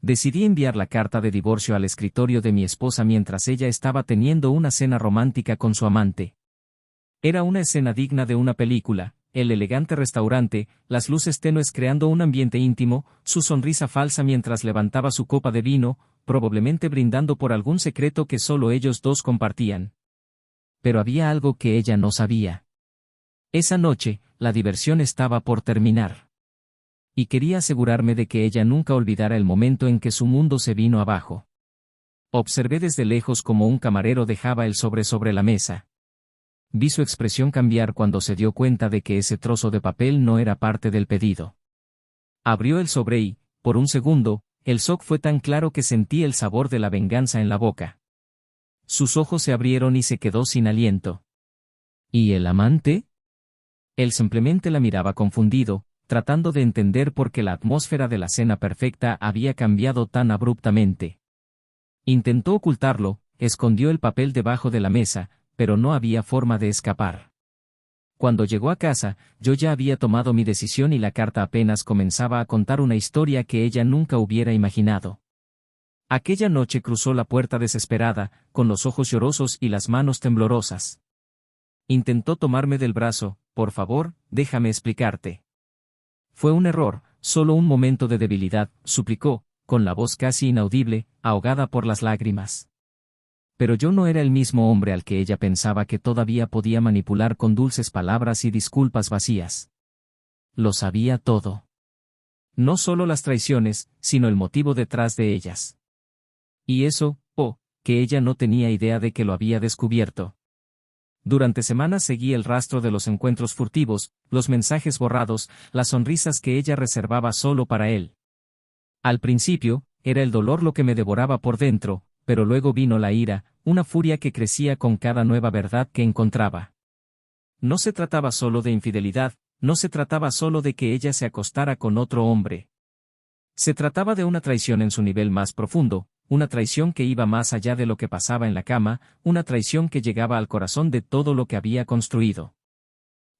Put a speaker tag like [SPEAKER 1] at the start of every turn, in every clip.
[SPEAKER 1] Decidí enviar la carta de divorcio al escritorio de mi esposa mientras ella estaba teniendo una cena romántica con su amante. Era una escena digna de una película, el elegante restaurante, las luces tenues creando un ambiente íntimo, su sonrisa falsa mientras levantaba su copa de vino, probablemente brindando por algún secreto que solo ellos dos compartían. Pero había algo que ella no sabía. Esa noche, la diversión estaba por terminar. Y quería asegurarme de que ella nunca olvidara el momento en que su mundo se vino abajo. Observé desde lejos cómo un camarero dejaba el sobre la mesa. Vi su expresión cambiar cuando se dio cuenta de que ese trozo de papel no era parte del pedido. Abrió el sobre y, por un segundo, el shock fue tan claro que sentí el sabor de la venganza en la boca. Sus ojos se abrieron y se quedó sin aliento. ¿Y el amante? Él simplemente la miraba confundido, tratando de entender por qué la atmósfera de la cena perfecta había cambiado tan abruptamente. Intentó ocultarlo, escondió el papel debajo de la mesa, pero no había forma de escapar. Cuando llegó a casa, yo ya había tomado mi decisión y la carta apenas comenzaba a contar una historia que ella nunca hubiera imaginado. Aquella noche cruzó la puerta desesperada, con los ojos llorosos y las manos temblorosas. Intentó tomarme del brazo. Por favor, déjame explicarte. Fue un error, solo un momento de debilidad, suplicó, con la voz casi inaudible, ahogada por las lágrimas. Pero yo no era el mismo hombre al que ella pensaba que todavía podía manipular con dulces palabras y disculpas vacías. Lo sabía todo. No solo las traiciones, sino el motivo detrás de ellas. Y eso, que ella no tenía idea de que lo había descubierto. Durante semanas seguí el rastro de los encuentros furtivos, los mensajes borrados, las sonrisas que ella reservaba solo para él. Al principio, era el dolor lo que me devoraba por dentro, pero luego vino la ira, una furia que crecía con cada nueva verdad que encontraba. No se trataba solo de infidelidad, no se trataba solo de que ella se acostara con otro hombre. Se trataba de una traición en su nivel más profundo, una traición que iba más allá de lo que pasaba en la cama, una traición que llegaba al corazón de todo lo que había construido.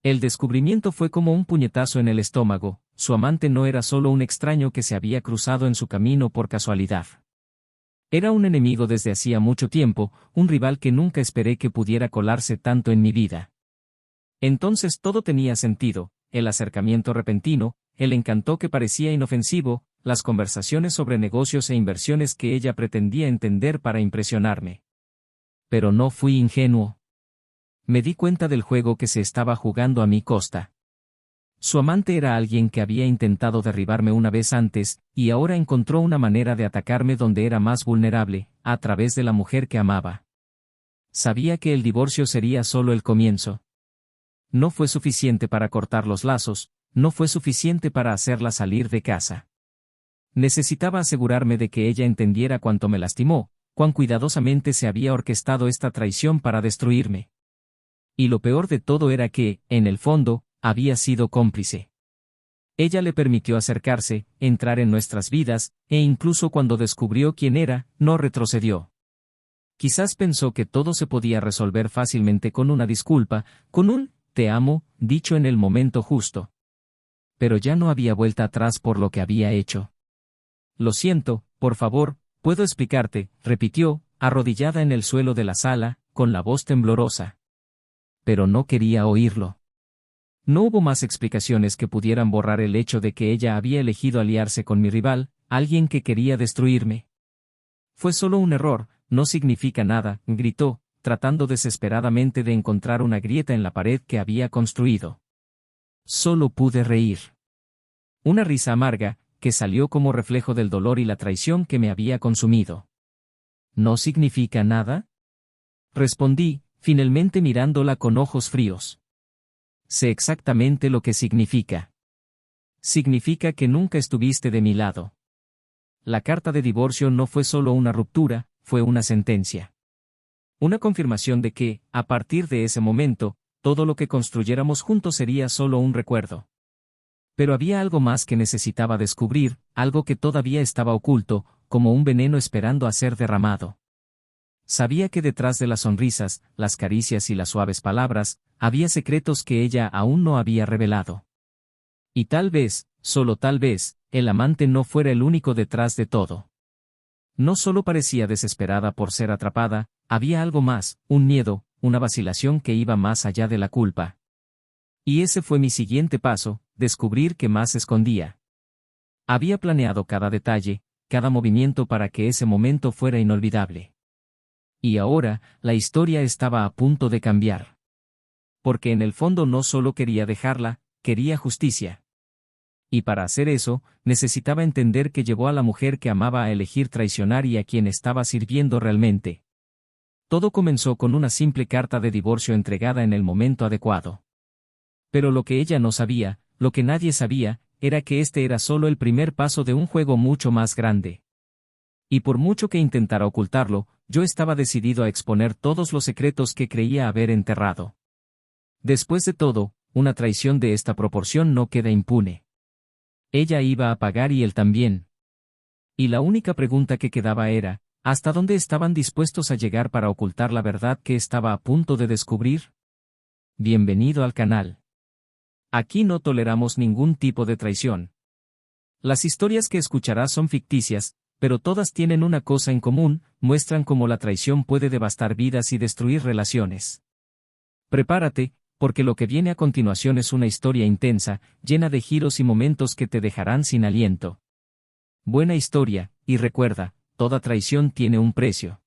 [SPEAKER 1] El descubrimiento fue como un puñetazo en el estómago, su amante no era solo un extraño que se había cruzado en su camino por casualidad. Era un enemigo desde hacía mucho tiempo, un rival que nunca esperé que pudiera colarse tanto en mi vida. Entonces todo tenía sentido, el acercamiento repentino, el encanto que parecía inofensivo, las conversaciones sobre negocios e inversiones que ella pretendía entender para impresionarme. Pero no fui ingenuo. Me di cuenta del juego que se estaba jugando a mi costa. Su amante era alguien que había intentado derribarme una vez antes, y ahora encontró una manera de atacarme donde era más vulnerable, a través de la mujer que amaba. Sabía que el divorcio sería solo el comienzo. No fue suficiente para cortar los lazos, no fue suficiente para hacerla salir de casa. Necesitaba asegurarme de que ella entendiera cuánto me lastimó, cuán cuidadosamente se había orquestado esta traición para destruirme. Y lo peor de todo era que, en el fondo, había sido cómplice. Ella le permitió acercarse, entrar en nuestras vidas, e incluso cuando descubrió quién era, no retrocedió. Quizás pensó que todo se podía resolver fácilmente con una disculpa, con un «te amo», dicho en el momento justo. Pero ya no había vuelta atrás por lo que había hecho. «Lo siento, por favor, puedo explicarte», repitió, arrodillada en el suelo de la sala, con la voz temblorosa. Pero no quería oírlo. No hubo más explicaciones que pudieran borrar el hecho de que ella había elegido aliarse con mi rival, alguien que quería destruirme. «Fue solo un error, no significa nada», gritó, tratando desesperadamente de encontrar una grieta en la pared que había construido. Solo pude reír. Una risa amarga, que salió como reflejo del dolor y la traición que me había consumido. ¿No significa nada?, respondí, finalmente mirándola con ojos fríos. Sé exactamente lo que significa. Significa que nunca estuviste de mi lado. La carta de divorcio no fue solo una ruptura, fue una sentencia. Una confirmación de que, a partir de ese momento, todo lo que construyéramos juntos sería solo un recuerdo. Pero había algo más que necesitaba descubrir, algo que todavía estaba oculto, como un veneno esperando a ser derramado. Sabía que detrás de las sonrisas, las caricias y las suaves palabras, había secretos que ella aún no había revelado. Y tal vez, solo tal vez, el amante no fuera el único detrás de todo. No solo parecía desesperada por ser atrapada, había algo más, un miedo, una vacilación que iba más allá de la culpa. Y ese fue mi siguiente paso, descubrir qué más escondía. Había planeado cada detalle, cada movimiento para que ese momento fuera inolvidable. Y ahora, la historia estaba a punto de cambiar. Porque en el fondo no solo quería dejarla, quería justicia. Y para hacer eso, necesitaba entender que llevó a la mujer que amaba a elegir traicionar y a quien estaba sirviendo realmente. Todo comenzó con una simple carta de divorcio entregada en el momento adecuado. Pero lo que ella no sabía, lo que nadie sabía, era que este era solo el primer paso de un juego mucho más grande. Y por mucho que intentara ocultarlo, yo estaba decidido a exponer todos los secretos que creía haber enterrado. Después de todo, una traición de esta proporción no queda impune. Ella iba a pagar y él también. Y la única pregunta que quedaba era, ¿hasta dónde estaban dispuestos a llegar para ocultar la verdad que estaba a punto de descubrir? Bienvenido al canal. Aquí no toleramos ningún tipo de traición. Las historias que escucharás son ficticias, pero todas tienen una cosa en común, muestran cómo la traición puede devastar vidas y destruir relaciones. Prepárate, porque lo que viene a continuación es una historia intensa, llena de giros y momentos que te dejarán sin aliento. Buena historia, y recuerda, toda traición tiene un precio.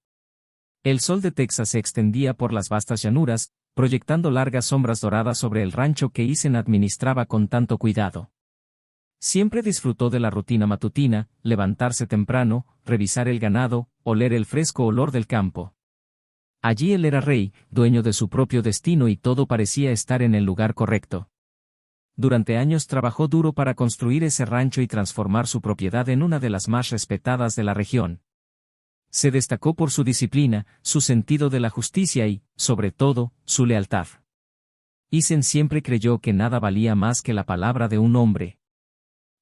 [SPEAKER 1] El sol de Texas se extendía por las vastas llanuras, proyectando largas sombras doradas sobre el rancho que Eisen administraba con tanto cuidado. Siempre disfrutó de la rutina matutina, levantarse temprano, revisar el ganado, oler el fresco olor del campo. Allí él era rey, dueño de su propio destino y todo parecía estar en el lugar correcto. Durante años trabajó duro para construir ese rancho y transformar su propiedad en una de las más respetadas de la región. Se destacó por su disciplina, su sentido de la justicia y, sobre todo, su lealtad. Eisen siempre creyó que nada valía más que la palabra de un hombre.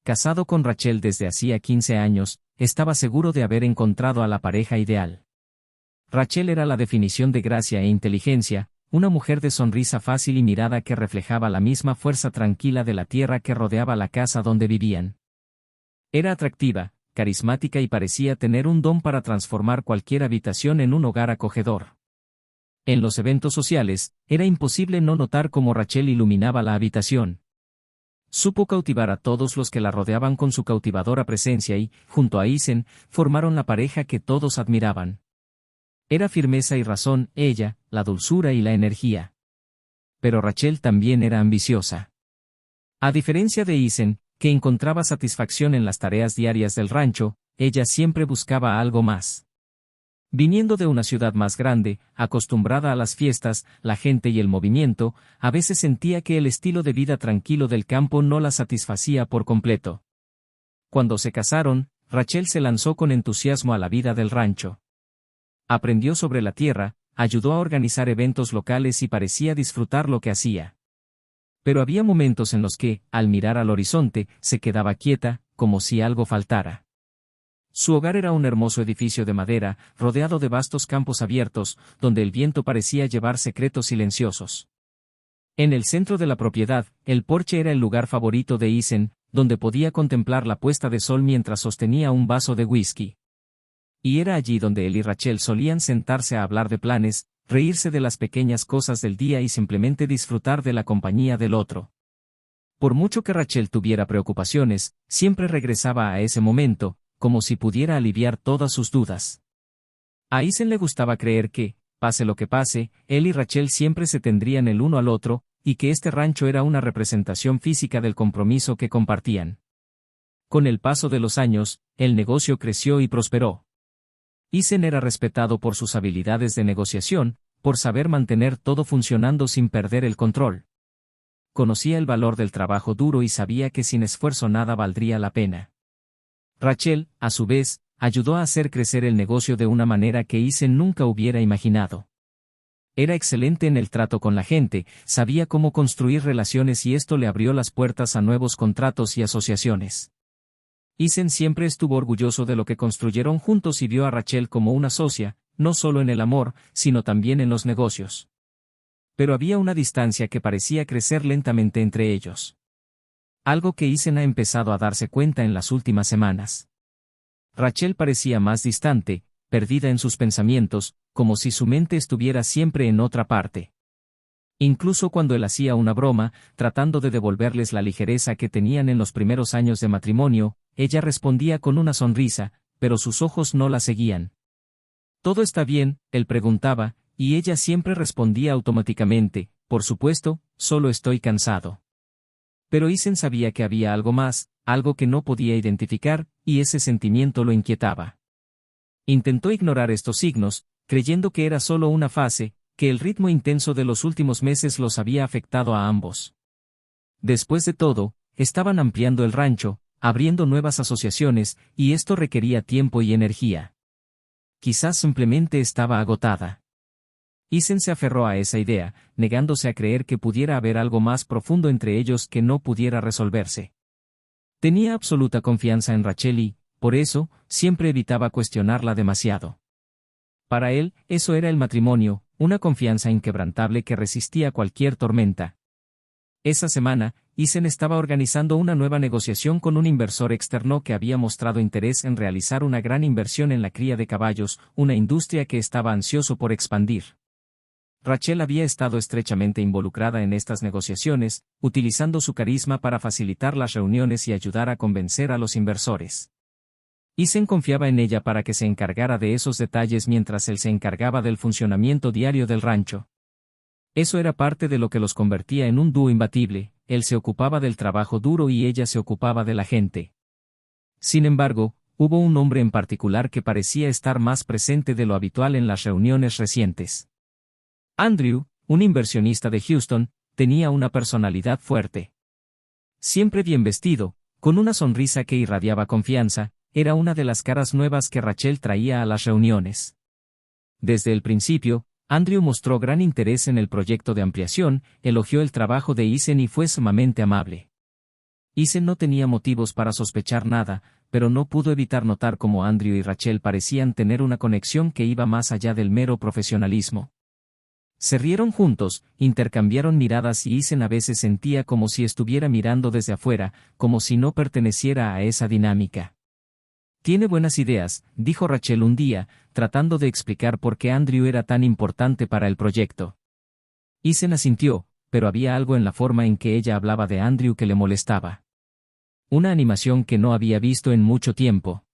[SPEAKER 1] Casado con Rachel desde hacía 15 años, estaba seguro de haber encontrado a la pareja ideal. Rachel era la definición de gracia e inteligencia, una mujer de sonrisa fácil y mirada que reflejaba la misma fuerza tranquila de la tierra que rodeaba la casa donde vivían. Era atractiva, carismática y parecía tener un don para transformar cualquier habitación en un hogar acogedor. En los eventos sociales, era imposible no notar cómo Rachel iluminaba la habitación. Supo cautivar a todos los que la rodeaban con su cautivadora presencia y, junto a Eisen, formaron la pareja que todos admiraban. Era firmeza y razón, ella, la dulzura y la energía. Pero Rachel también era ambiciosa. A diferencia de Eisen, que encontraba satisfacción en las tareas diarias del rancho, ella siempre buscaba algo más. Viniendo de una ciudad más grande, acostumbrada a las fiestas, la gente y el movimiento, a veces sentía que el estilo de vida tranquilo del campo no la satisfacía por completo. Cuando se casaron, Rachel se lanzó con entusiasmo a la vida del rancho. Aprendió sobre la tierra, ayudó a organizar eventos locales y parecía disfrutar lo que hacía. Pero había momentos en los que, al mirar al horizonte, se quedaba quieta, como si algo faltara. Su hogar era un hermoso edificio de madera, rodeado de vastos campos abiertos, donde el viento parecía llevar secretos silenciosos. En el centro de la propiedad, el porche era el lugar favorito de Eisen, donde podía contemplar la puesta de sol mientras sostenía un vaso de whisky. Y era allí donde él y Rachel solían sentarse a hablar de planes, reírse de las pequeñas cosas del día y simplemente disfrutar de la compañía del otro. Por mucho que Rachel tuviera preocupaciones, siempre regresaba a ese momento, como si pudiera aliviar todas sus dudas. A Eisen le gustaba creer que, pase lo que pase, él y Rachel siempre se tendrían el uno al otro, y que este rancho era una representación física del compromiso que compartían. Con el paso de los años, el negocio creció y prosperó. Eisen era respetado por sus habilidades de negociación, por saber mantener todo funcionando sin perder el control. Conocía el valor del trabajo duro y sabía que sin esfuerzo nada valdría la pena. Rachel, a su vez, ayudó a hacer crecer el negocio de una manera que Eisen nunca hubiera imaginado. Era excelente en el trato con la gente, sabía cómo construir relaciones y esto le abrió las puertas a nuevos contratos y asociaciones. Eisen siempre estuvo orgulloso de lo que construyeron juntos y vio a Rachel como una socia, no solo en el amor, sino también en los negocios. Pero había una distancia que parecía crecer lentamente entre ellos. Algo que Eisen ha empezado a darse cuenta en las últimas semanas. Rachel parecía más distante, perdida en sus pensamientos, como si su mente estuviera siempre en otra parte. Incluso cuando él hacía una broma, tratando de devolverles la ligereza que tenían en los primeros años de matrimonio, ella respondía con una sonrisa, pero sus ojos no la seguían. «¿Todo está bien?», él preguntaba, y ella siempre respondía automáticamente, «Por supuesto, solo estoy cansado». Pero Isen sabía que había algo más, algo que no podía identificar, y ese sentimiento lo inquietaba. Intentó ignorar estos signos, creyendo que era solo una fase, que el ritmo intenso de los últimos meses los había afectado a ambos. Después de todo, estaban ampliando el rancho, abriendo nuevas asociaciones, y esto requería tiempo y energía. Quizás simplemente estaba agotada. Isen se aferró a esa idea, negándose a creer que pudiera haber algo más profundo entre ellos que no pudiera resolverse. Tenía absoluta confianza en Rachel y, por eso, siempre evitaba cuestionarla demasiado. Para él, eso era el matrimonio, una confianza inquebrantable que resistía cualquier tormenta. Esa semana, Isen estaba organizando una nueva negociación con un inversor externo que había mostrado interés en realizar una gran inversión en la cría de caballos, una industria que estaba ansioso por expandir. Rachel había estado estrechamente involucrada en estas negociaciones, utilizando su carisma para facilitar las reuniones y ayudar a convencer a los inversores. Isen confiaba en ella para que se encargara de esos detalles mientras él se encargaba del funcionamiento diario del rancho. Eso era parte de lo que los convertía en un dúo imbatible, él se ocupaba del trabajo duro y ella se ocupaba de la gente. Sin embargo, hubo un hombre en particular que parecía estar más presente de lo habitual en las reuniones recientes. Andrew, un inversionista de Houston, tenía una personalidad fuerte. Siempre bien vestido, con una sonrisa que irradiaba confianza, era una de las caras nuevas que Rachel traía a las reuniones. Desde el principio, Andrew mostró gran interés en el proyecto de ampliación, elogió el trabajo de Isen y fue sumamente amable. Isen no tenía motivos para sospechar nada, pero no pudo evitar notar cómo Andrew y Rachel parecían tener una conexión que iba más allá del mero profesionalismo. Se rieron juntos, intercambiaron miradas y Isen a veces sentía como si estuviera mirando desde afuera, como si no perteneciera a esa dinámica. «Tiene buenas ideas», dijo Rachel un día, tratando de explicar por qué Andrew era tan importante para el proyecto. Isen asintió, pero había algo en la forma en que ella hablaba de Andrew que le molestaba. Una animación que no había visto en mucho tiempo.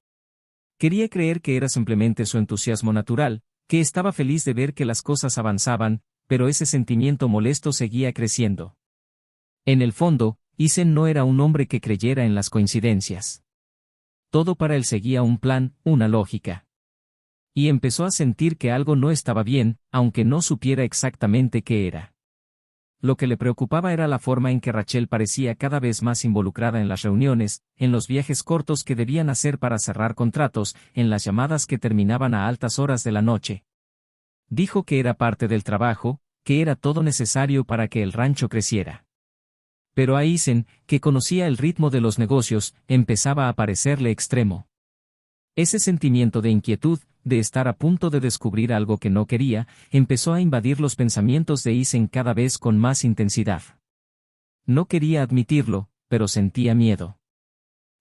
[SPEAKER 1] Quería creer que era simplemente su entusiasmo natural, que estaba feliz de ver que las cosas avanzaban, pero ese sentimiento molesto seguía creciendo. En el fondo, Isen no era un hombre que creyera en las coincidencias. Todo para él seguía un plan, una lógica. Y empezó a sentir que algo no estaba bien, aunque no supiera exactamente qué era. Lo que le preocupaba era la forma en que Rachel parecía cada vez más involucrada en las reuniones, en los viajes cortos que debían hacer para cerrar contratos, en las llamadas que terminaban a altas horas de la noche. Dijo que era parte del trabajo, que era todo necesario para que el rancho creciera. Pero a Isen, que conocía el ritmo de los negocios, empezaba a parecerle extremo. Ese sentimiento de inquietud, de estar a punto de descubrir algo que no quería, empezó a invadir los pensamientos de Isen cada vez con más intensidad. No quería admitirlo, pero sentía miedo.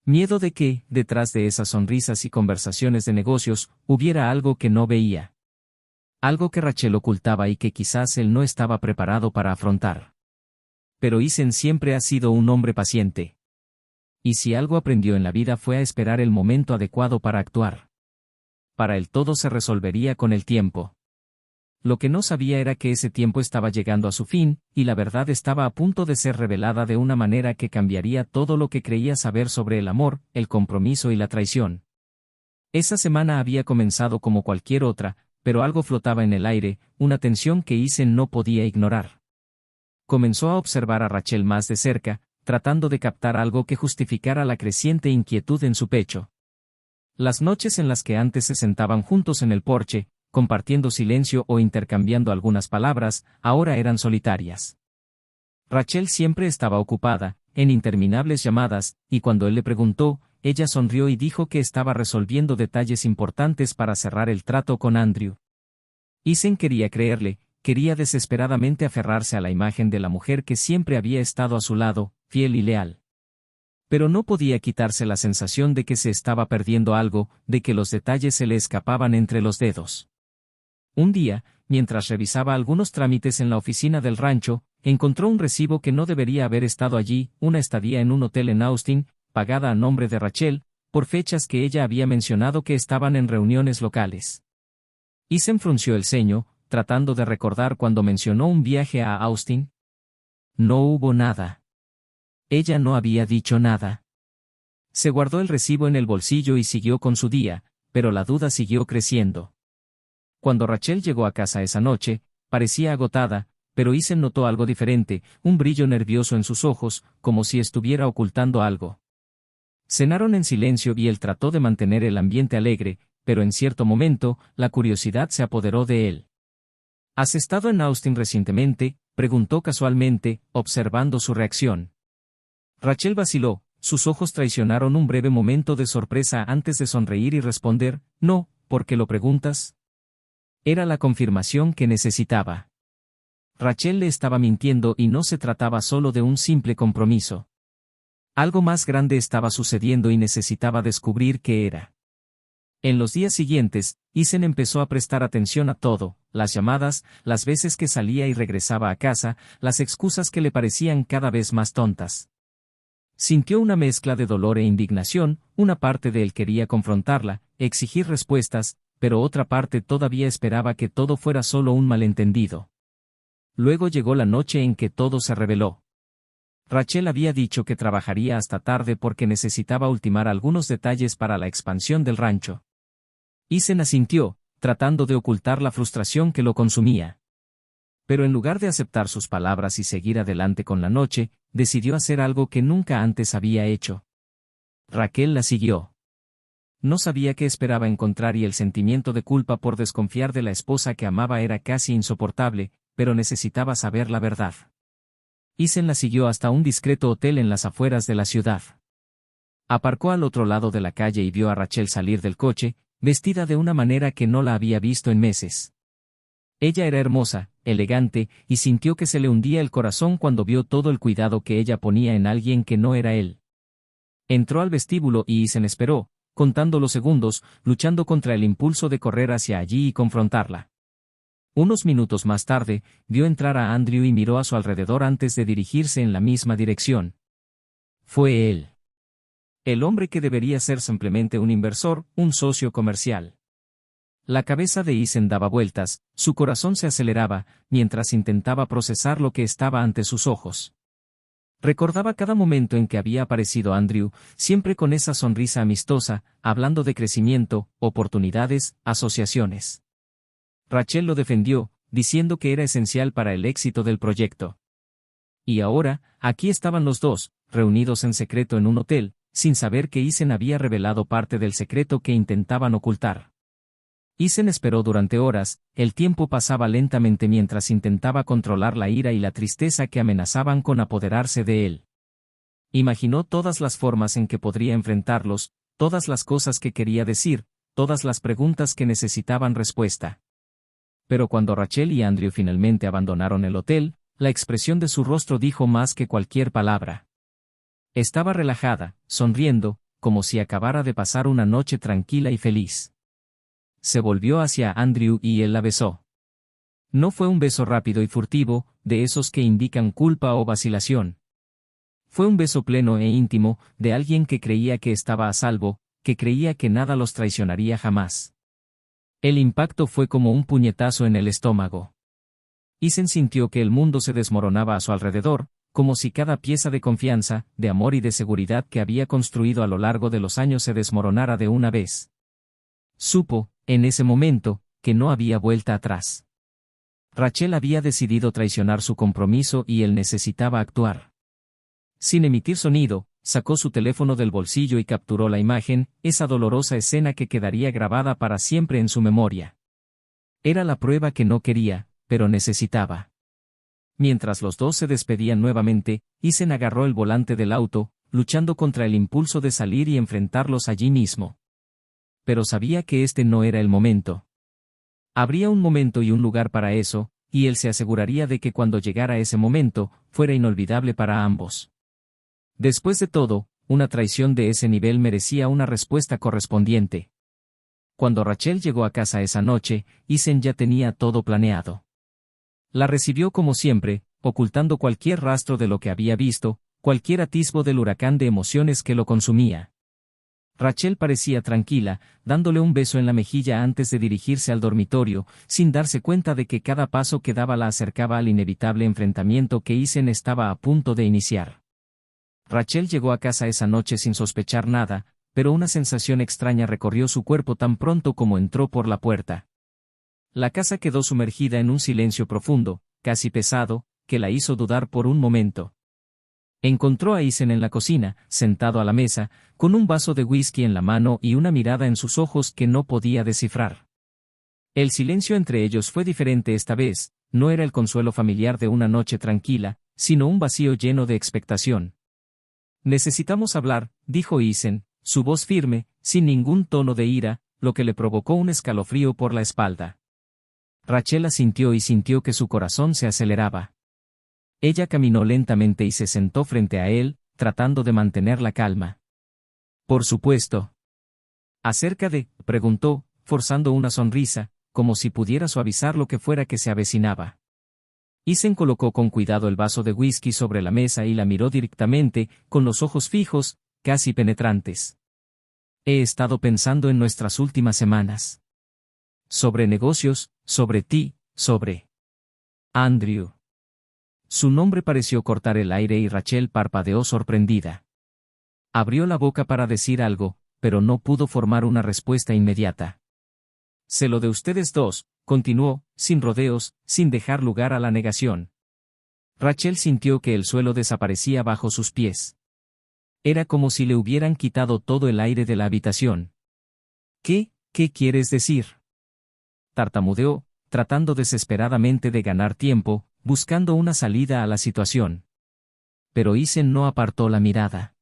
[SPEAKER 1] Miedo de que, detrás de esas sonrisas y conversaciones de negocios, hubiera algo que no veía. Algo que Rachel ocultaba y que quizás él no estaba preparado para afrontar. Pero Isen siempre ha sido un hombre paciente. Y si algo aprendió en la vida fue a esperar el momento adecuado para actuar. Para él todo se resolvería con el tiempo. Lo que no sabía era que ese tiempo estaba llegando a su fin, y la verdad estaba a punto de ser revelada de una manera que cambiaría todo lo que creía saber sobre el amor, el compromiso y la traición. Esa semana había comenzado como cualquier otra, pero algo flotaba en el aire, una tensión que Isen no podía ignorar. Comenzó a observar a Rachel más de cerca, tratando de captar algo que justificara la creciente inquietud en su pecho. Las noches en las que antes se sentaban juntos en el porche, compartiendo silencio o intercambiando algunas palabras, ahora eran solitarias. Rachel siempre estaba ocupada, en interminables llamadas, y cuando él le preguntó, ella sonrió y dijo que estaba resolviendo detalles importantes para cerrar el trato con Andrew. Isen quería creerle, quería desesperadamente aferrarse a la imagen de la mujer que siempre había estado a su lado, fiel y leal. Pero no podía quitarse la sensación de que se estaba perdiendo algo, de que los detalles se le escapaban entre los dedos. Un día, mientras revisaba algunos trámites en la oficina del rancho, encontró un recibo que no debería haber estado allí, una estadía en un hotel en Austin, pagada a nombre de Rachel, por fechas que ella había mencionado que estaban en reuniones locales. Ethan frunció el ceño, tratando de recordar cuando mencionó un viaje a Austin. No hubo nada. Ella no había dicho nada. Se guardó el recibo en el bolsillo y siguió con su día, pero la duda siguió creciendo. Cuando Rachel llegó a casa esa noche, parecía agotada, pero Ethan notó algo diferente, un brillo nervioso en sus ojos, como si estuviera ocultando algo. Cenaron en silencio y él trató de mantener el ambiente alegre, pero en cierto momento, la curiosidad se apoderó de él. ¿Has estado en Austin recientemente?, preguntó casualmente, observando su reacción. Rachel vaciló, sus ojos traicionaron un breve momento de sorpresa antes de sonreír y responder, no, ¿por qué lo preguntas? Era la confirmación que necesitaba. Rachel le estaba mintiendo y no se trataba solo de un simple compromiso. Algo más grande estaba sucediendo y necesitaba descubrir qué era. En los días siguientes, Ethan empezó a prestar atención a todo, las llamadas, las veces que salía y regresaba a casa, las excusas que le parecían cada vez más tontas. Sintió una mezcla de dolor e indignación, una parte de él quería confrontarla, exigir respuestas, pero otra parte todavía esperaba que todo fuera solo un malentendido. Luego llegó la noche en que todo se reveló. Rachel había dicho que trabajaría hasta tarde porque necesitaba ultimar algunos detalles para la expansión del rancho. Ethan asintió, tratando de ocultar la frustración que lo consumía. Pero en lugar de aceptar sus palabras y seguir adelante con la noche, decidió hacer algo que nunca antes había hecho. Raquel la siguió. No sabía qué esperaba encontrar y el sentimiento de culpa por desconfiar de la esposa que amaba era casi insoportable, pero necesitaba saber la verdad. Ethan la siguió hasta un discreto hotel en las afueras de la ciudad. Aparcó al otro lado de la calle y vio a Rachel salir del coche, vestida de una manera que no la había visto en meses. Ella era hermosa, elegante, y sintió que se le hundía el corazón cuando vio todo el cuidado que ella ponía en alguien que no era él. Entró al vestíbulo y Ethan esperó, contando los segundos, luchando contra el impulso de correr hacia allí y confrontarla. Unos minutos más tarde, vio entrar a Andrew y miró a su alrededor antes de dirigirse en la misma dirección. Fue él. El hombre que debería ser simplemente un inversor, un socio comercial. La cabeza de Ethan daba vueltas, su corazón se aceleraba, mientras intentaba procesar lo que estaba ante sus ojos. Recordaba cada momento en que había aparecido Andrew, siempre con esa sonrisa amistosa, hablando de crecimiento, oportunidades, asociaciones. Rachel lo defendió, diciendo que era esencial para el éxito del proyecto. Y ahora, aquí estaban los dos, reunidos en secreto en un hotel, sin saber que Ethan había revelado parte del secreto que intentaban ocultar. Ethan esperó durante horas, el tiempo pasaba lentamente mientras intentaba controlar la ira y la tristeza que amenazaban con apoderarse de él. Imaginó todas las formas en que podría enfrentarlos, todas las cosas que quería decir, todas las preguntas que necesitaban respuesta. Pero cuando Rachel y Andrew finalmente abandonaron el hotel, la expresión de su rostro dijo más que cualquier palabra. Estaba relajada, sonriendo, como si acabara de pasar una noche tranquila y feliz. Se volvió hacia Andrew y él la besó. No fue un beso rápido y furtivo, de esos que indican culpa o vacilación. Fue un beso pleno e íntimo, de alguien que creía que estaba a salvo, que creía que nada los traicionaría jamás. El impacto fue como un puñetazo en el estómago. Ethan sintió que el mundo se desmoronaba a su alrededor, como si cada pieza de confianza, de amor y de seguridad que había construido a lo largo de los años se desmoronara de una vez. Supo, en ese momento, que no había vuelta atrás. Rachel había decidido traicionar su compromiso y él necesitaba actuar. Sin emitir sonido, sacó su teléfono del bolsillo y capturó la imagen, esa dolorosa escena que quedaría grabada para siempre en su memoria. Era la prueba que no quería, pero necesitaba. Mientras los dos se despedían nuevamente, Ethan agarró el volante del auto, luchando contra el impulso de salir y enfrentarlos allí mismo. Pero sabía que este no era el momento. Habría un momento y un lugar para eso, y él se aseguraría de que cuando llegara ese momento, fuera inolvidable para ambos. Después de todo, una traición de ese nivel merecía una respuesta correspondiente. Cuando Rachel llegó a casa esa noche, Isen ya tenía todo planeado. La recibió como siempre, ocultando cualquier rastro de lo que había visto, cualquier atisbo del huracán de emociones que lo consumía. Rachel parecía tranquila, dándole un beso en la mejilla antes de dirigirse al dormitorio, sin darse cuenta de que cada paso que daba la acercaba al inevitable enfrentamiento que Isen estaba a punto de iniciar. Rachel llegó a casa esa noche sin sospechar nada, pero una sensación extraña recorrió su cuerpo tan pronto como entró por la puerta. La casa quedó sumergida en un silencio profundo, casi pesado, que la hizo dudar por un momento. Encontró a Isen en la cocina, sentado a la mesa, con un vaso de whisky en la mano y una mirada en sus ojos que no podía descifrar. El silencio entre ellos fue diferente esta vez, no era el consuelo familiar de una noche tranquila, sino un vacío lleno de expectación. «Necesitamos hablar», dijo Isen, su voz firme, sin ningún tono de ira, lo que le provocó un escalofrío por la espalda. Rachel asintió y sintió que su corazón se aceleraba. Ella caminó lentamente y se sentó frente a él, tratando de mantener la calma. «Por supuesto». «¿Acerca de?», preguntó, forzando una sonrisa, como si pudiera suavizar lo que fuera que se avecinaba. Isen colocó con cuidado el vaso de whisky sobre la mesa y la miró directamente, con los ojos fijos, casi penetrantes. «He estado pensando en nuestras últimas semanas. Sobre negocios, sobre ti, sobre Andrew». Su nombre pareció cortar el aire y Rachel parpadeó sorprendida. Abrió la boca para decir algo, pero no pudo formar una respuesta inmediata. «Sé lo de ustedes dos», continuó, sin rodeos, sin dejar lugar a la negación. Rachel sintió que el suelo desaparecía bajo sus pies. Era como si le hubieran quitado todo el aire de la habitación. «¿Qué quieres decir?», tartamudeó, tratando desesperadamente de ganar tiempo, buscando una salida a la situación. Pero Isen no apartó la mirada.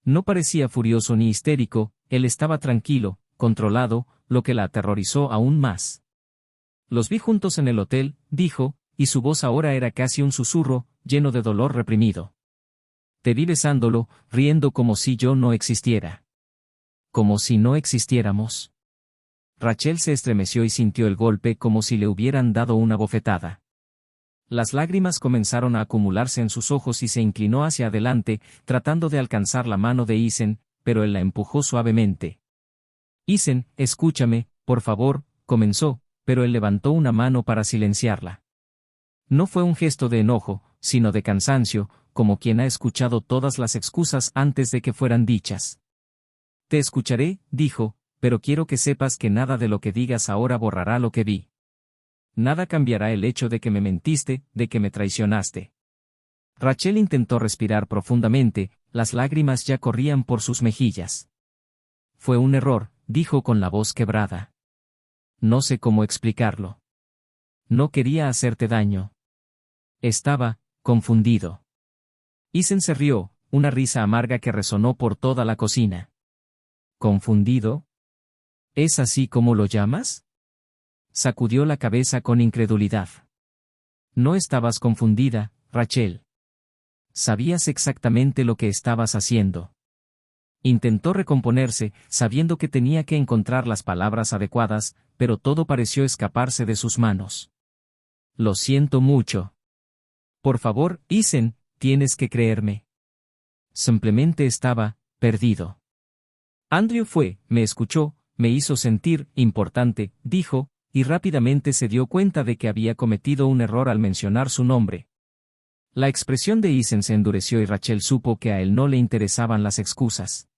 [SPEAKER 1] No parecía furioso ni histérico, él estaba tranquilo, controlado, lo que la aterrorizó aún más. «Los vi juntos en el hotel», dijo, y su voz ahora era casi un susurro, lleno de dolor reprimido. «Te vi besándolo, riendo como si yo no existiera. Como si no existiéramos». Rachel se estremeció y sintió el golpe como si le hubieran dado una bofetada. Las lágrimas comenzaron a acumularse en sus ojos y se inclinó hacia adelante, tratando de alcanzar la mano de Isen, pero él la empujó suavemente. «Isen, escúchame, por favor», comenzó, pero él levantó una mano para silenciarla. No fue un gesto de enojo, sino de cansancio, como quien ha escuchado todas las excusas antes de que fueran dichas. «Te escucharé», dijo, «pero quiero que sepas que nada de lo que digas ahora borrará lo que vi. Nada cambiará el hecho de que me mentiste, de que me traicionaste». Rachel intentó respirar profundamente, las lágrimas ya corrían por sus mejillas. «Fue un error», dijo con la voz quebrada. «No sé cómo explicarlo. No quería hacerte daño. Estaba confundido». Isen se rió, una risa amarga que resonó por toda la cocina. «¿Confundido? ¿Es así como lo llamas?». Sacudió la cabeza con incredulidad. «No estabas confundida, Rachel. Sabías exactamente lo que estabas haciendo». Intentó recomponerse, sabiendo que tenía que encontrar las palabras adecuadas, pero todo pareció escaparse de sus manos. «Lo siento mucho. Por favor, Isen, tienes que creerme. Simplemente estaba perdido. Andrew me escuchó, me hizo sentir importante», dijo, y rápidamente se dio cuenta de que había cometido un error al mencionar su nombre. La expresión de Isen se endureció y Rachel supo que a él no le interesaban las excusas.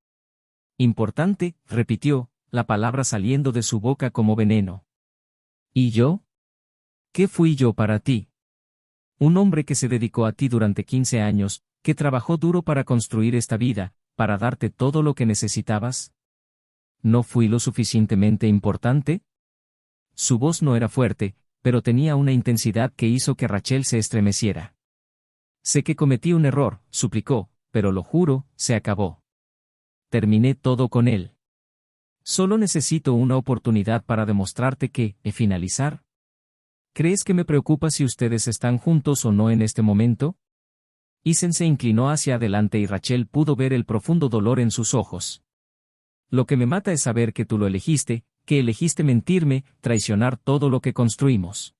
[SPEAKER 1] «Importante», repitió, la palabra saliendo de su boca como veneno. «¿Y yo? ¿Qué fui yo para ti? Un hombre que se dedicó a ti durante 15 años, que trabajó duro para construir esta vida, para darte todo lo que necesitabas. ¿No fui lo suficientemente importante?». Su voz no era fuerte, pero tenía una intensidad que hizo que Rachel se estremeciera. «Sé que cometí un error», suplicó, «pero lo juro, se acabó. Terminé todo con él. Solo necesito una oportunidad para demostrarte que, finalizar. ¿Crees que me preocupa si ustedes están juntos o no en este momento?». Isen se inclinó hacia adelante y Rachel pudo ver el profundo dolor en sus ojos. Lo que me mata es saber que tú lo elegiste, que elegiste mentirme, traicionar todo lo que construimos.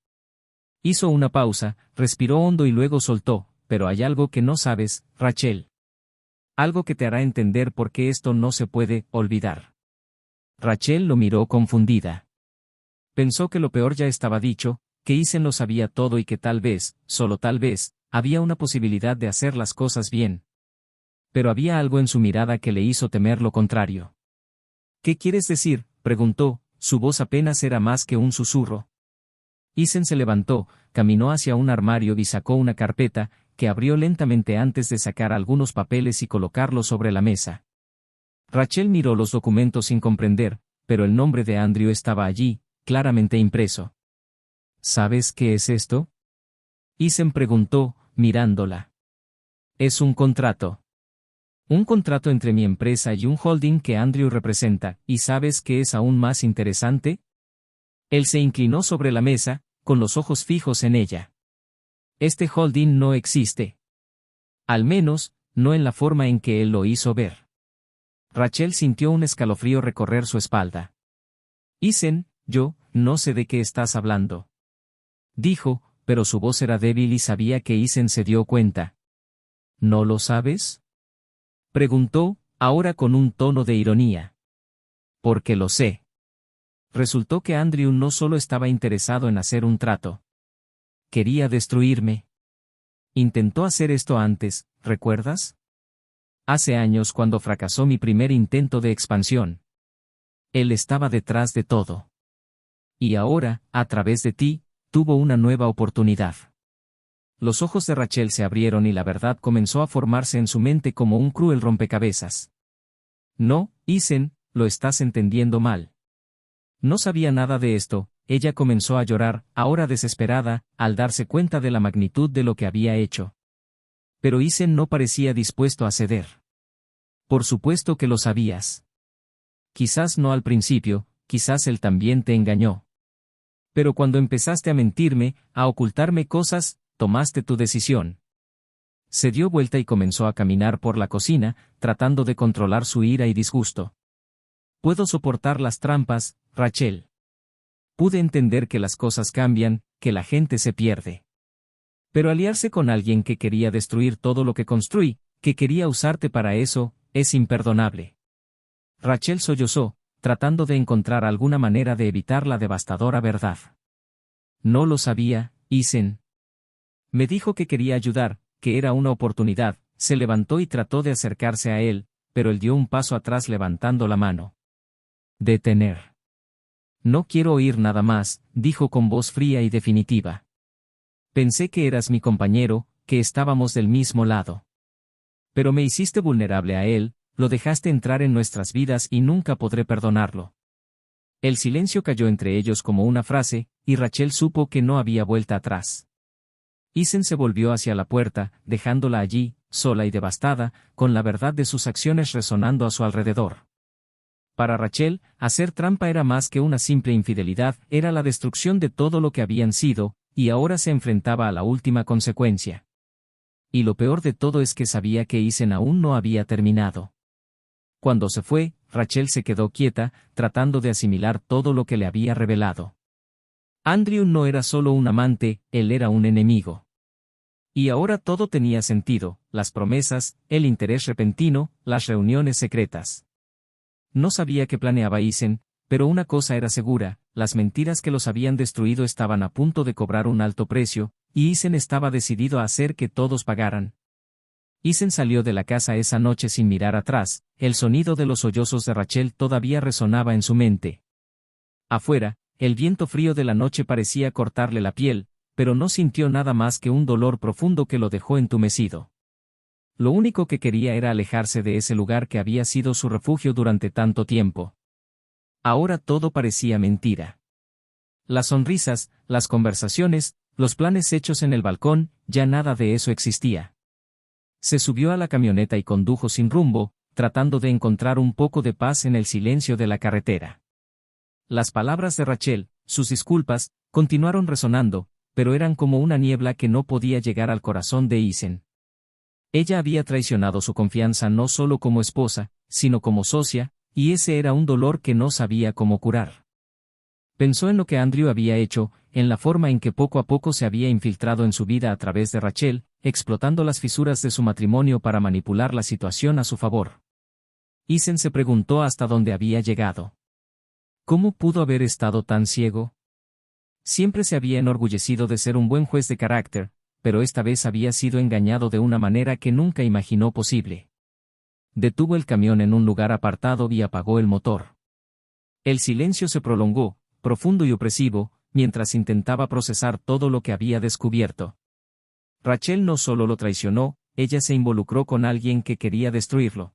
[SPEAKER 1] Hizo una pausa, respiró hondo y luego soltó, pero hay algo que no sabes, Rachel. Algo que te hará entender por qué esto no se puede olvidar. Rachel lo miró confundida. Pensó que lo peor ya estaba dicho, que Isen lo sabía todo y que tal vez, solo tal vez, había una posibilidad de hacer las cosas bien. Pero había algo en su mirada que le hizo temer lo contrario. ¿Qué quieres decir?, preguntó, su voz apenas era más que un susurro. Isen se levantó, caminó hacia un armario y sacó una carpeta, que abrió lentamente antes de sacar algunos papeles y colocarlos sobre la mesa. Rachel miró los documentos sin comprender, pero el nombre de Andrew estaba allí, claramente impreso. ¿Sabes qué es esto?, Isen preguntó, mirándola. Es un contrato. Un contrato entre mi empresa y un holding que Andrew representa, ¿y sabes qué es aún más interesante? Él se inclinó sobre la mesa, con los ojos fijos en ella. Este holding no existe. Al menos, no en la forma en que él lo hizo ver. Rachel sintió un escalofrío recorrer su espalda. Isen, yo, no sé de qué estás hablando. Dijo, pero su voz era débil y sabía que Isen se dio cuenta. ¿No lo sabes?, preguntó, ahora con un tono de ironía. Porque lo sé. Resultó que Andrew no solo estaba interesado en hacer un trato. Quería destruirme. Intentó hacer esto antes, ¿recuerdas? Hace años cuando fracasó mi primer intento de expansión. Él estaba detrás de todo. Y ahora, a través de ti, tuvo una nueva oportunidad. Los ojos de Rachel se abrieron y la verdad comenzó a formarse en su mente como un cruel rompecabezas. No, Isen, lo estás entendiendo mal. No sabía nada de esto. Ella comenzó a llorar, ahora desesperada, al darse cuenta de la magnitud de lo que había hecho. Pero Isen no parecía dispuesto a ceder. Por supuesto que lo sabías. Quizás no al principio, quizás él también te engañó. Pero cuando empezaste a mentirme, a ocultarme cosas, tomaste tu decisión. Se dio vuelta y comenzó a caminar por la cocina, tratando de controlar su ira y disgusto. Puedo soportar las trampas, Rachel. Pude entender que las cosas cambian, que la gente se pierde. Pero aliarse con alguien que quería destruir todo lo que construí, que quería usarte para eso, es imperdonable. Rachel sollozó, tratando de encontrar alguna manera de evitar la devastadora verdad. No lo sabía, Isen. Me dijo que quería ayudar, que era una oportunidad. Se levantó y trató de acercarse a él, pero él dio un paso atrás levantando la mano. Detener. No quiero oír nada más, dijo con voz fría y definitiva. Pensé que eras mi compañero, que estábamos del mismo lado. Pero me hiciste vulnerable a él, lo dejaste entrar en nuestras vidas y nunca podré perdonarlo. El silencio cayó entre ellos como una frase, y Rachel supo que no había vuelta atrás. Isen se volvió hacia la puerta, dejándola allí, sola y devastada, con la verdad de sus acciones resonando a su alrededor. Para Rachel, hacer trampa era más que una simple infidelidad, era la destrucción de todo lo que habían sido, y ahora se enfrentaba a la última consecuencia. Y lo peor de todo es que sabía que Isen aún no había terminado. Cuando se fue, Rachel se quedó quieta, tratando de asimilar todo lo que le había revelado. Andrew no era solo un amante, él era un enemigo. Y ahora todo tenía sentido, las promesas, el interés repentino, las reuniones secretas. No sabía qué planeaba Isen, pero una cosa era segura, las mentiras que los habían destruido estaban a punto de cobrar un alto precio, y Isen estaba decidido a hacer que todos pagaran. Isen salió de la casa esa noche sin mirar atrás, el sonido de los sollozos de Rachel todavía resonaba en su mente. Afuera, el viento frío de la noche parecía cortarle la piel, pero no sintió nada más que un dolor profundo que lo dejó entumecido. Lo único que quería era alejarse de ese lugar que había sido su refugio durante tanto tiempo. Ahora todo parecía mentira. Las sonrisas, las conversaciones, los planes hechos en el balcón, ya nada de eso existía. Se subió a la camioneta y condujo sin rumbo, tratando de encontrar un poco de paz en el silencio de la carretera. Las palabras de Rachel, sus disculpas, continuaron resonando, pero eran como una niebla que no podía llegar al corazón de Isen. Ella había traicionado su confianza no solo como esposa, sino como socia, y ese era un dolor que no sabía cómo curar. Pensó en lo que Andrew había hecho, en la forma en que poco a poco se había infiltrado en su vida a través de Rachel, explotando las fisuras de su matrimonio para manipular la situación a su favor. Eason se preguntó hasta dónde había llegado. ¿Cómo pudo haber estado tan ciego? Siempre se había enorgullecido de ser un buen juez de carácter, pero esta vez había sido engañado de una manera que nunca imaginó posible. Detuvo el camión en un lugar apartado y apagó el motor. El silencio se prolongó, profundo y opresivo, mientras intentaba procesar todo lo que había descubierto. Rachel no solo lo traicionó, ella se involucró con alguien que quería destruirlo.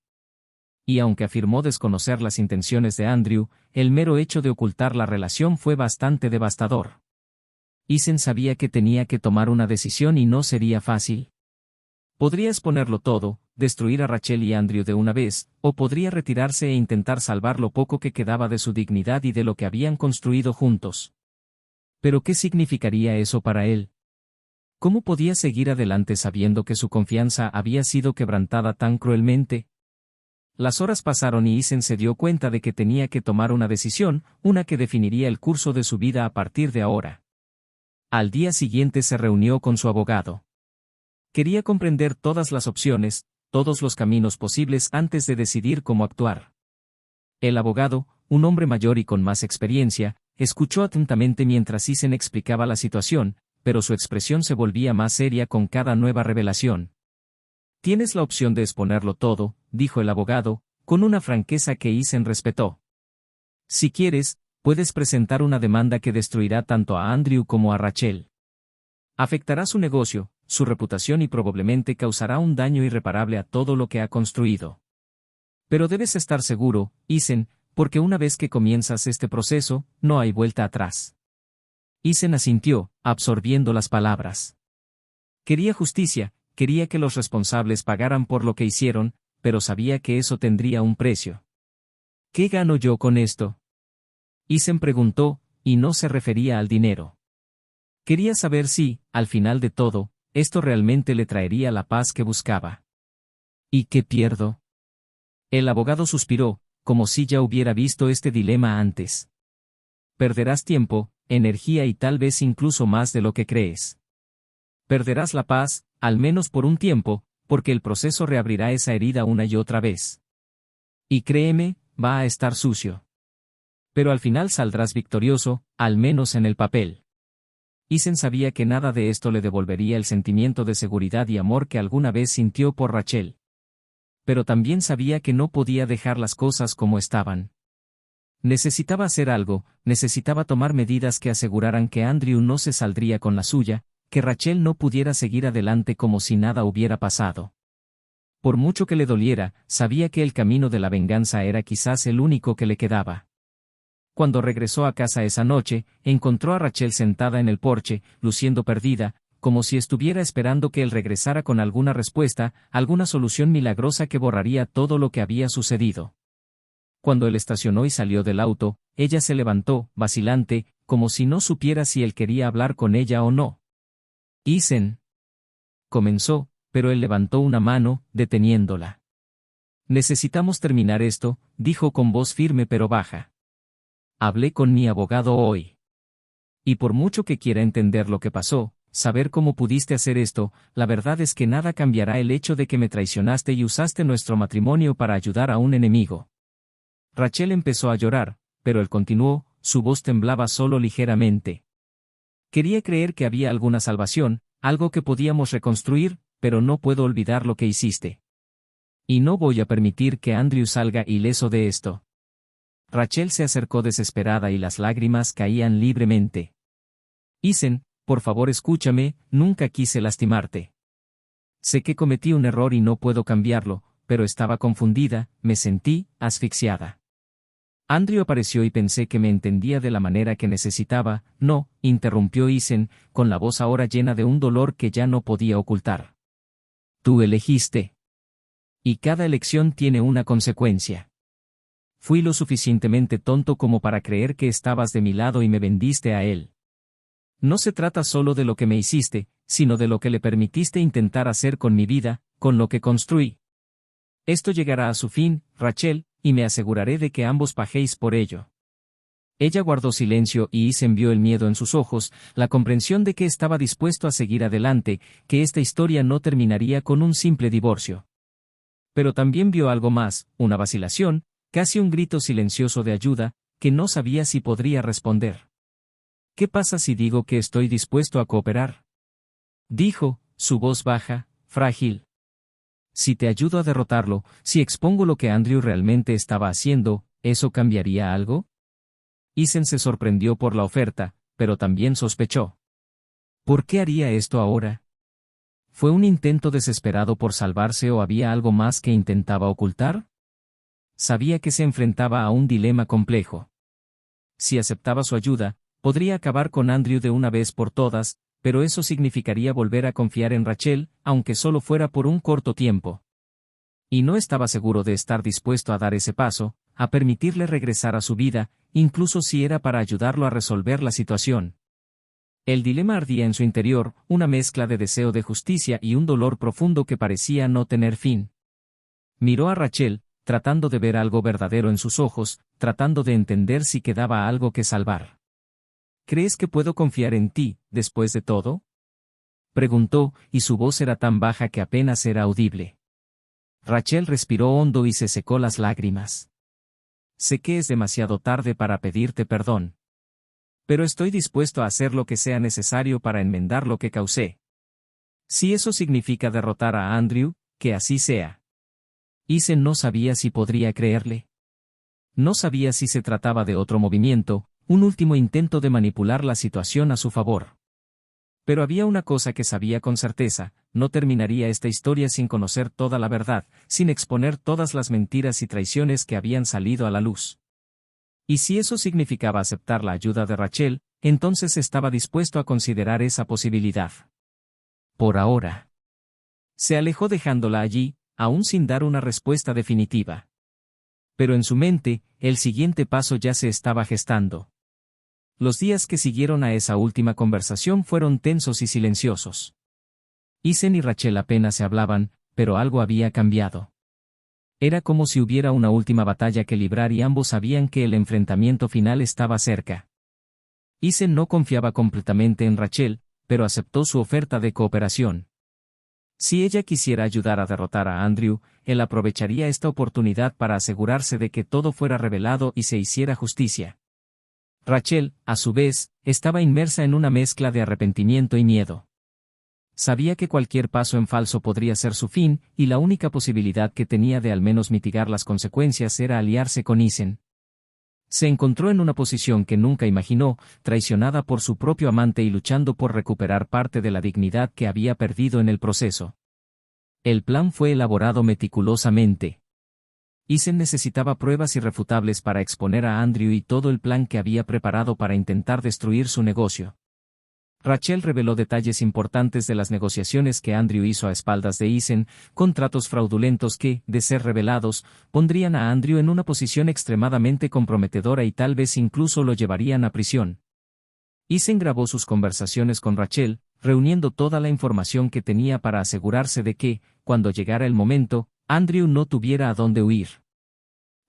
[SPEAKER 1] Y aunque afirmó desconocer las intenciones de Andrew, el mero hecho de ocultar la relación fue bastante devastador. Eason sabía que tenía que tomar una decisión y no sería fácil. Podría exponerlo todo, destruir a Rachel y Andrew de una vez, o podría retirarse e intentar salvar lo poco que quedaba de su dignidad y de lo que habían construido juntos. ¿Pero qué significaría eso para él? ¿Cómo podía seguir adelante sabiendo que su confianza había sido quebrantada tan cruelmente? Las horas pasaron y Eason se dio cuenta de que tenía que tomar una decisión, una que definiría el curso de su vida a partir de ahora. Al día siguiente se reunió con su abogado. Quería comprender todas las opciones, todos los caminos posibles antes de decidir cómo actuar. El abogado, un hombre mayor y con más experiencia, escuchó atentamente mientras Eason explicaba la situación, pero su expresión se volvía más seria con cada nueva revelación. Tienes la opción de exponerlo todo, dijo el abogado, con una franqueza que Eason respetó. Si quieres, puedes presentar una demanda que destruirá tanto a Andrew como a Rachel. Afectará su negocio, su reputación y probablemente causará un daño irreparable a todo lo que ha construido. Pero debes estar seguro, Eason, porque una vez que comienzas este proceso, no hay vuelta atrás. Eason asintió, absorbiendo las palabras. Quería justicia, quería que los responsables pagaran por lo que hicieron, pero sabía que eso tendría un precio. ¿Qué gano yo con esto? Eason preguntó, y no se refería al dinero. Quería saber si, al final de todo, esto realmente le traería la paz que buscaba. ¿Y qué pierdo? El abogado suspiró, como si ya hubiera visto este dilema antes. Perderás tiempo, energía y tal vez incluso más de lo que crees. Perderás la paz, al menos por un tiempo, porque el proceso reabrirá esa herida una y otra vez. Y créeme, va a estar sucio. Pero al final saldrás victorioso, al menos en el papel. Eason sabía que nada de esto le devolvería el sentimiento de seguridad y amor que alguna vez sintió por Rachel. Pero también sabía que no podía dejar las cosas como estaban. Necesitaba hacer algo, necesitaba tomar medidas que aseguraran que Andrew no se saldría con la suya, que Rachel no pudiera seguir adelante como si nada hubiera pasado. Por mucho que le doliera, sabía que el camino de la venganza era quizás el único que le quedaba. Cuando regresó a casa esa noche, encontró a Rachel sentada en el porche, luciendo perdida, como si estuviera esperando que él regresara con alguna respuesta, alguna solución milagrosa que borraría todo lo que había sucedido. Cuando él estacionó y salió del auto, ella se levantó, vacilante, como si no supiera si él quería hablar con ella o no. Eason. Comenzó, pero él levantó una mano, deteniéndola. Necesitamos terminar esto, dijo con voz firme pero baja. Hablé con mi abogado hoy. Y por mucho que quiera entender lo que pasó, saber cómo pudiste hacer esto, la verdad es que nada cambiará el hecho de que me traicionaste y usaste nuestro matrimonio para ayudar a un enemigo. Rachel empezó a llorar, pero él continuó, su voz temblaba solo ligeramente. Quería creer que había alguna salvación, algo que podíamos reconstruir, pero no puedo olvidar lo que hiciste. Y no voy a permitir que Andrew salga ileso de esto. Rachel se acercó desesperada y las lágrimas caían libremente. Eason, por favor escúchame, nunca quise lastimarte. Sé que cometí un error y no puedo cambiarlo, pero estaba confundida, me sentí asfixiada. Andrew apareció y pensé que me entendía de la manera que necesitaba. No, interrumpió Eason, con la voz ahora llena de un dolor que ya no podía ocultar. Tú elegiste. Y cada elección tiene una consecuencia. Fui lo suficientemente tonto como para creer que estabas de mi lado y me vendiste a él. No se trata solo de lo que me hiciste, sino de lo que le permitiste intentar hacer con mi vida, con lo que construí. Esto llegará a su fin, Rachel, y me aseguraré de que ambos paguéis por ello. Ella guardó silencio y Isen vio el miedo en sus ojos, la comprensión de que estaba dispuesto a seguir adelante, que esta historia no terminaría con un simple divorcio. Pero también vio algo más, una vacilación, casi un grito silencioso de ayuda, que no sabía si podría responder. ¿Qué pasa si digo que estoy dispuesto a cooperar? Dijo, su voz baja, frágil. Si te ayudo a derrotarlo, si expongo lo que Andrew realmente estaba haciendo, ¿eso cambiaría algo? Isen se sorprendió por la oferta, pero también sospechó. ¿Por qué haría esto ahora? ¿Fue un intento desesperado por salvarse o había algo más que intentaba ocultar? Sabía que se enfrentaba a un dilema complejo. Si aceptaba su ayuda, podría acabar con Andrew de una vez por todas, pero eso significaría volver a confiar en Rachel, aunque solo fuera por un corto tiempo. Y no estaba seguro de estar dispuesto a dar ese paso, a permitirle regresar a su vida, incluso si era para ayudarlo a resolver la situación. El dilema ardía en su interior, una mezcla de deseo de justicia y un dolor profundo que parecía no tener fin. Miró a Rachel, tratando de ver algo verdadero en sus ojos, tratando de entender si quedaba algo que salvar. ¿Crees que puedo confiar en ti, después de todo? Preguntó, y su voz era tan baja que apenas era audible. Rachel respiró hondo y se secó las lágrimas. Sé que es demasiado tarde para pedirte perdón. Pero estoy dispuesto a hacer lo que sea necesario para enmendar lo que causé. Si eso significa derrotar a Andrew, que así sea. Isen no sabía si podría creerle. No sabía si se trataba de otro movimiento, un último intento de manipular la situación a su favor. Pero había una cosa que sabía con certeza, no terminaría esta historia sin conocer toda la verdad, sin exponer todas las mentiras y traiciones que habían salido a la luz. Y si eso significaba aceptar la ayuda de Rachel, entonces estaba dispuesto a considerar esa posibilidad. Por ahora. Se alejó dejándola allí, aún sin dar una respuesta definitiva. Pero en su mente, el siguiente paso ya se estaba gestando. Los días que siguieron a esa última conversación fueron tensos y silenciosos. Isen y Rachel apenas se hablaban, pero algo había cambiado. Era como si hubiera una última batalla que librar y ambos sabían que el enfrentamiento final estaba cerca. Isen no confiaba completamente en Rachel, pero aceptó su oferta de cooperación. Si ella quisiera ayudar a derrotar a Andrew, él aprovecharía esta oportunidad para asegurarse de que todo fuera revelado y se hiciera justicia. Rachel, a su vez, estaba inmersa en una mezcla de arrepentimiento y miedo. Sabía que cualquier paso en falso podría ser su fin, y la única posibilidad que tenía de al menos mitigar las consecuencias era aliarse con Isen. Se encontró en una posición que nunca imaginó, traicionada por su propio amante y luchando por recuperar parte de la dignidad que había perdido en el proceso. El plan fue elaborado meticulosamente. Isen necesitaba pruebas irrefutables para exponer a Andrew y todo el plan que había preparado para intentar destruir su negocio. Rachel reveló detalles importantes de las negociaciones que Andrew hizo a espaldas de Isen, contratos fraudulentos que, de ser revelados, pondrían a Andrew en una posición extremadamente comprometedora y tal vez incluso lo llevarían a prisión. Isen grabó sus conversaciones con Rachel, reuniendo toda la información que tenía para asegurarse de que, cuando llegara el momento, Andrew no tuviera a dónde huir.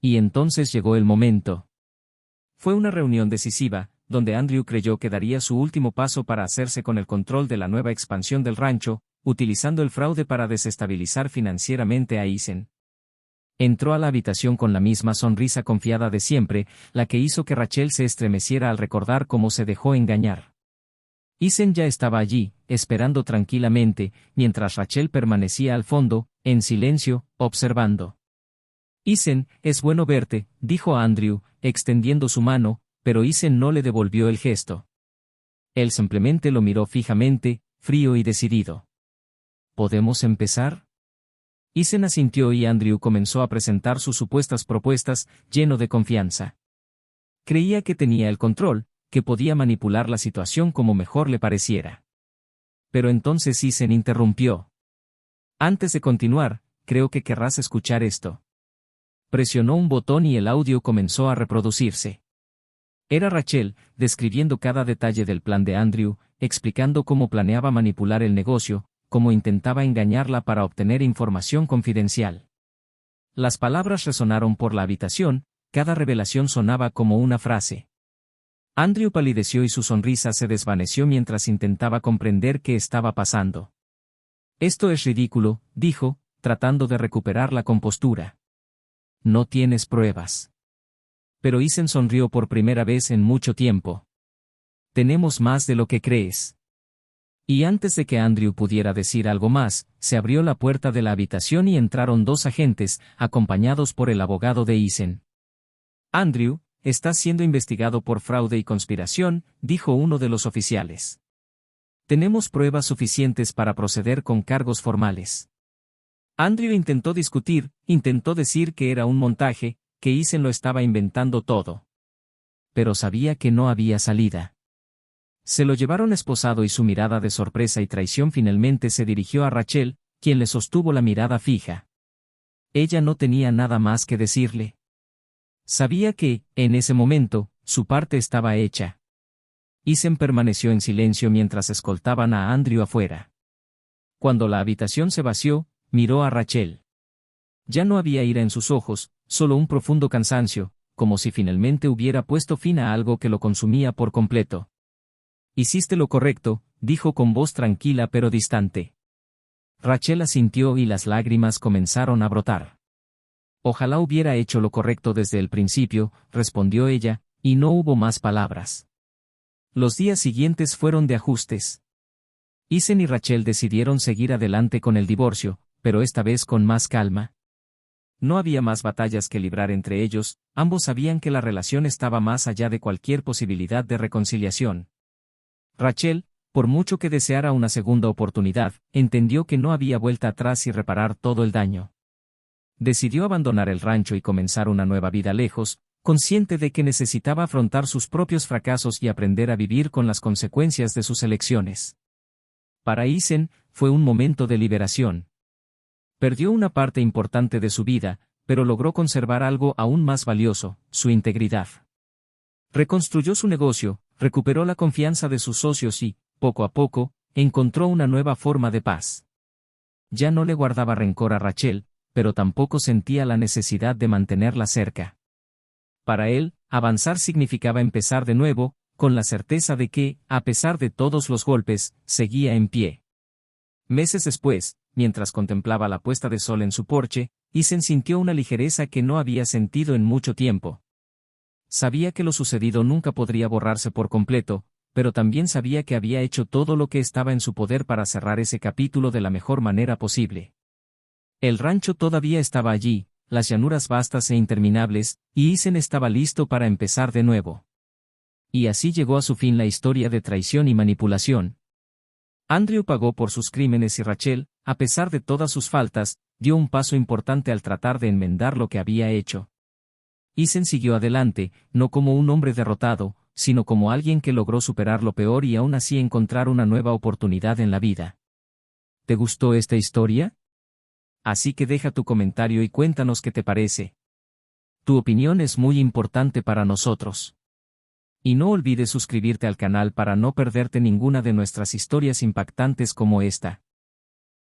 [SPEAKER 1] Y entonces llegó el momento. Fue una reunión decisiva, donde Andrew creyó que daría su último paso para hacerse con el control de la nueva expansión del rancho, utilizando el fraude para desestabilizar financieramente a Isen. Entró a la habitación con la misma sonrisa confiada de siempre, la que hizo que Rachel se estremeciera al recordar cómo se dejó engañar. Isen ya estaba allí, esperando tranquilamente, mientras Rachel permanecía al fondo, en silencio, observando. Isen, es bueno verte, dijo Andrew, extendiendo su mano, pero Isen no le devolvió el gesto. Él simplemente lo miró fijamente, frío y decidido. ¿Podemos empezar? Isen asintió y Andrew comenzó a presentar sus supuestas propuestas, lleno de confianza. Creía que tenía el control, que podía manipular la situación como mejor le pareciera. Pero entonces Isen interrumpió. Antes de continuar, creo que querrás escuchar esto. Presionó un botón y el audio comenzó a reproducirse. Era Rachel, describiendo cada detalle del plan de Andrew, explicando cómo planeaba manipular el negocio, como intentaba engañarla para obtener información confidencial. Las palabras resonaron por la habitación, cada revelación sonaba como una frase. Andrew palideció y su sonrisa se desvaneció mientras intentaba comprender qué estaba pasando. Esto es ridículo, dijo, tratando de recuperar la compostura. No tienes pruebas. Pero Isen sonrió por primera vez en mucho tiempo. Tenemos más de lo que crees. Y antes de que Andrew pudiera decir algo más, se abrió la puerta de la habitación y entraron dos agentes, acompañados por el abogado de Isen. Andrew, estás siendo investigado por fraude y conspiración, dijo uno de los oficiales. Tenemos pruebas suficientes para proceder con cargos formales. Andrew intentó discutir, intentó decir que era un montaje, que Isen lo estaba inventando todo. Pero sabía que no había salida. Se lo llevaron esposado y su mirada de sorpresa y traición finalmente se dirigió a Rachel, quien le sostuvo la mirada fija. Ella no tenía nada más que decirle. Sabía que, en ese momento, su parte estaba hecha. Isen permaneció en silencio mientras escoltaban a Andrew afuera. Cuando la habitación se vació, miró a Rachel. Ya no había ira en sus ojos, solo un profundo cansancio, como si finalmente hubiera puesto fin a algo que lo consumía por completo. Hiciste lo correcto, dijo con voz tranquila pero distante. Rachel asintió y las lágrimas comenzaron a brotar. Ojalá hubiera hecho lo correcto desde el principio, respondió ella, y no hubo más palabras. Los días siguientes fueron de ajustes. Isen y Rachel decidieron seguir adelante con el divorcio, pero esta vez con más calma. No había más batallas que librar entre ellos, ambos sabían que la relación estaba más allá de cualquier posibilidad de reconciliación. Rachel, por mucho que deseara una segunda oportunidad, entendió que no había vuelta atrás y reparar todo el daño. Decidió abandonar el rancho y comenzar una nueva vida lejos, consciente de que necesitaba afrontar sus propios fracasos y aprender a vivir con las consecuencias de sus elecciones. Para Isen, fue un momento de liberación. Perdió una parte importante de su vida, pero logró conservar algo aún más valioso, su integridad. Reconstruyó su negocio, recuperó la confianza de sus socios y, poco a poco, encontró una nueva forma de paz. Ya no le guardaba rencor a Rachel, pero tampoco sentía la necesidad de mantenerla cerca. Para él, avanzar significaba empezar de nuevo, con la certeza de que, a pesar de todos los golpes, seguía en pie. Meses después, mientras contemplaba la puesta de sol en su porche, Isen sintió una ligereza que no había sentido en mucho tiempo. Sabía que lo sucedido nunca podría borrarse por completo, pero también sabía que había hecho todo lo que estaba en su poder para cerrar ese capítulo de la mejor manera posible. El rancho todavía estaba allí, las llanuras vastas e interminables, y Isen estaba listo para empezar de nuevo. Y así llegó a su fin la historia de traición y manipulación. Andrew pagó por sus crímenes y Rachel, a pesar de todas sus faltas, dio un paso importante al tratar de enmendar lo que había hecho. Isen siguió adelante, no como un hombre derrotado, sino como alguien que logró superar lo peor y aún así encontrar una nueva oportunidad en la vida. ¿Te gustó esta historia? Así que deja tu comentario y cuéntanos qué te parece. Tu opinión es muy importante para nosotros. Y no olvides suscribirte al canal para no perderte ninguna de nuestras historias impactantes como esta.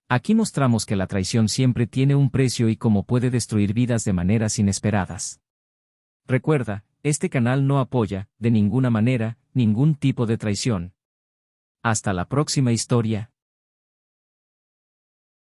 [SPEAKER 1] Aquí mostramos que la traición siempre tiene un precio y cómo puede destruir vidas de maneras inesperadas. Recuerda, este canal no apoya, de ninguna manera, ningún tipo de traición. Hasta la próxima historia.